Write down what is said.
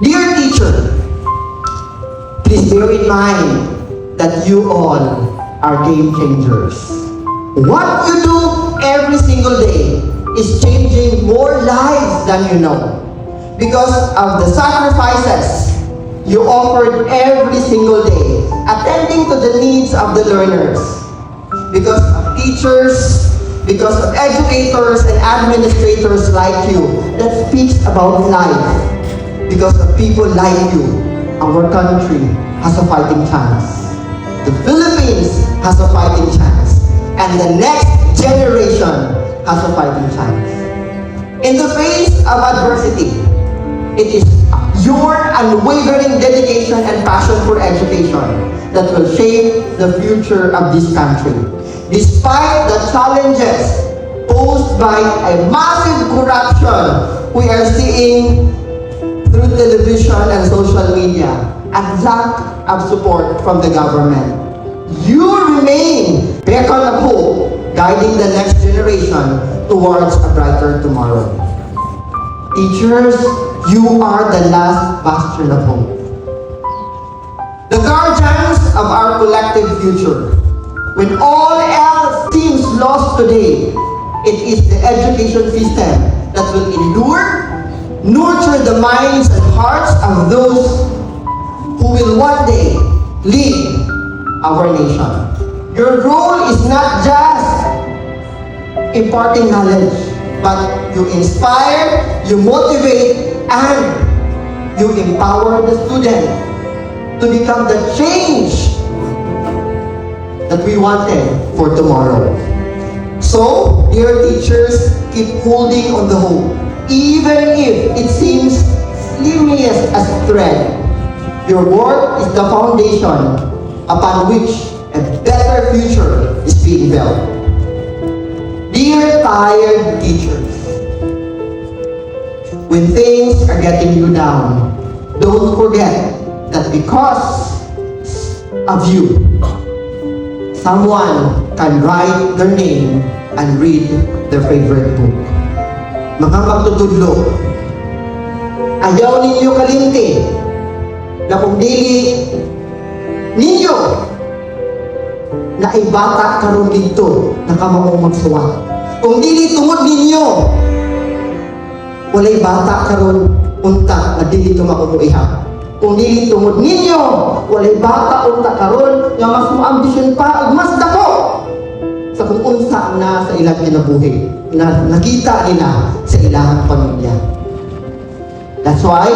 Dear teacher, please bear in mind that you all are game changers. What you do every single day is changing more lives than you know. Because of the sacrifices you offered every single day, attending to the needs of the learners. Because of teachers, because of educators and administrators like you that speaks about life. Because of people like you, our country has a fighting chance. The Philippines has a fighting chance. And the next generation has a fighting chance. In the face of adversity, it is your unwavering dedication and passion for education that will shape the future of this country. Despite the challenges posed by a massive corruption we are seeing through television and social media and lack of support from the government, you remain beacon of hope, guiding the next generation towards a brighter tomorrow. Teachers, you are the last bastion of hope. The guardians of our collective future. When all else seems lost today, it is the education system that will endure, nurture the minds and hearts of those who will one day lead our nation. Your role is not just imparting knowledge, but you inspire, you motivate, and you empower the student to become the change that we wanted for tomorrow. So, dear teachers, keep holding on the hope. Even if it seems slimmiest as a thread, your work is the foundation upon which a better future is being built. Dear tired teachers, when things are getting you down, don't forget that because of you, someone can write their name and read their favorite book. Mga magtutudlo, ayaw ninyo kalimti na kung dili ninyo na ibata karon dito na kamamong magsuwa. Kung dili tungod ninyo, walay bata karon unta na dili ito makumuiha. Kung dili tungod ninyo, walay bata unta karon nga mas mo-ambisyon pa ug mas dako sa kung unsa na sa ilang kinabuhi na nakita nila sa ilang pamilya. That's why